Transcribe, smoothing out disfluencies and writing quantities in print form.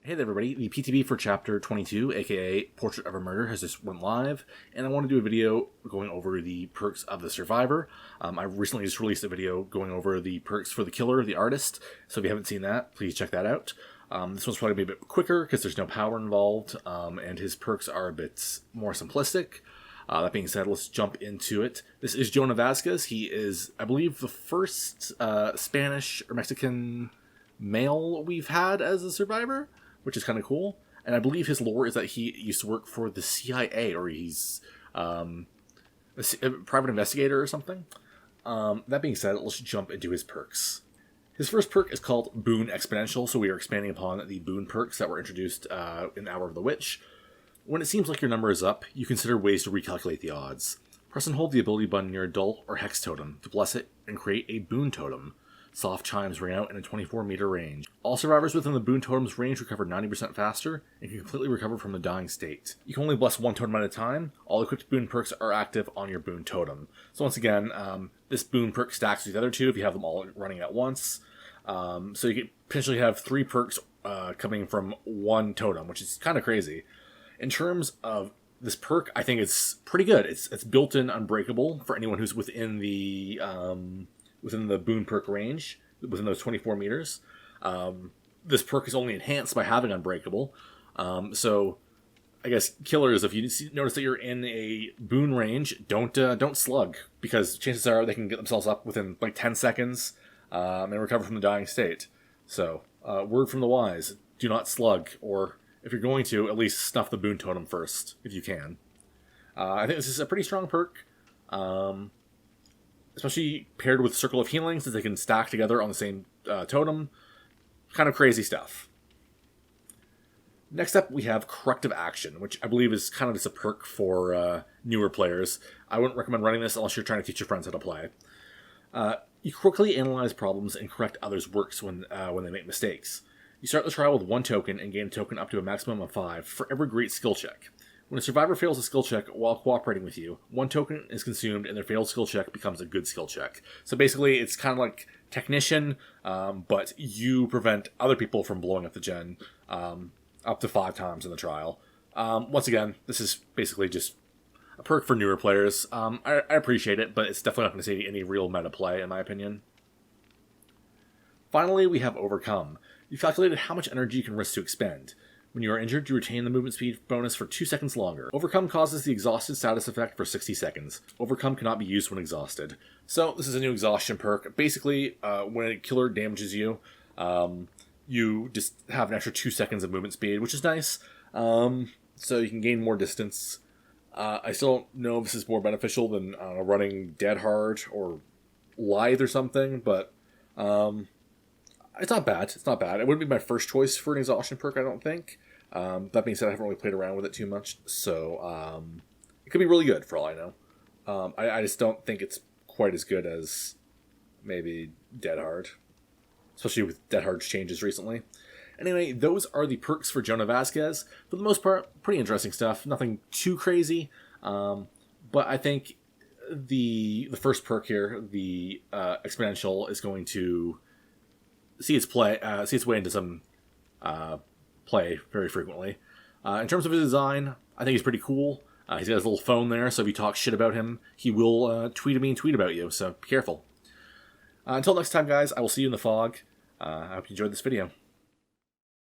Hey there everybody, the PTB for Chapter 22, aka Portrait of a Murder, has just went live, and I want to do a video going over the perks of the survivor. I recently just released a video going over the perks for the killer, the artist, so if you haven't seen that, please check that out. This one's probably going to be a bit quicker because there's no power involved, and his perks are a bit more simplistic. That being said, let's jump into it. This is Jonah Vasquez. He is, I believe, the first Spanish or Mexican male we've had as a survivor, which is kind of cool. And I believe his lore is that he used to work for the CIA, or he's a private investigator or something. That being said, let's jump into his perks. His first perk is called Boon Exponential, so we are expanding upon the Boon perks that were introduced in Hour of the Witch. When it seems like your number is up, you consider ways to recalculate the odds. Press and hold the ability button near a dull or hex totem to bless it and create a Boon totem. Soft chimes ring out in a 24-meter range. All survivors within the Boon totem's range recover 90% faster and can completely recover from the dying state. You can only bless one totem at a time. All equipped Boon perks are active on your Boon totem. So once again, this Boon perk stacks with the other two if you have them all running at once. So you can potentially have 3 perks coming from one totem, which is kind of crazy. In terms of this perk, I think it's pretty good. It's built-in unbreakable for anyone who's within the Boon perk range, within those 24 meters. This perk is only enhanced by having unbreakable. So I guess killers, if you notice that you're in a Boon range, don't slug, because chances are they can get themselves up within like 10 seconds and recover from the dying state. So word from the wise, do not slug, or if you're going to, at least snuff the Boon totem first, if you can. I think this is a pretty strong perk, especially paired with Circle of Healing, since they can stack together on the same totem. Kind of crazy stuff. Next up, we have Corrective Action, which I believe is kind of just a perk for newer players. I wouldn't recommend running this unless you're trying to teach your friends how to play. You quickly analyze problems and correct others' works when they make mistakes. You start the trial with 1 token and gain a token up to a maximum of 5 for every great skill check. When a survivor fails a skill check while cooperating with you, 1 token is consumed and their failed skill check becomes a good skill check. So basically, it's kind of like Technician, but you prevent other people from blowing up the gen up to 5 times in the trial. Once again, this is basically just a perk for newer players. I appreciate it, but it's definitely not going to see any real meta play, in my opinion. Finally, we have Overcome. You've calculated how much energy you can risk to expend. When you are injured, you retain the movement speed bonus for 2 seconds longer. Overcome causes the exhausted status effect for 60 seconds. Overcome cannot be used when exhausted. So this is a new exhaustion perk. Basically, when a killer damages you, you just have an extra 2 seconds of movement speed, which is nice. So you can gain more distance. I still don't know if this is more beneficial than running Dead Hard or Lithe or something, but it's not bad. It's not bad. It wouldn't be my first choice for an exhaustion perk, I don't think. That being said, I haven't really played around with it too much, so it could be really good for all I know. I just don't think it's quite as good as maybe Dead Hard, especially with Dead Hard's changes recently. Anyway, those are the perks for Jonah Vasquez. For the most part, pretty interesting stuff. Nothing too crazy, but I think the first perk here, the Exponential, is going to see its way into some play very frequently. In terms of his design, I think he's pretty cool. He's got his little phone there, so if you talk shit about him, he will tweet at me and tweet about you, so be careful. Until next time, guys, I will see you in the fog. I hope you enjoyed this video.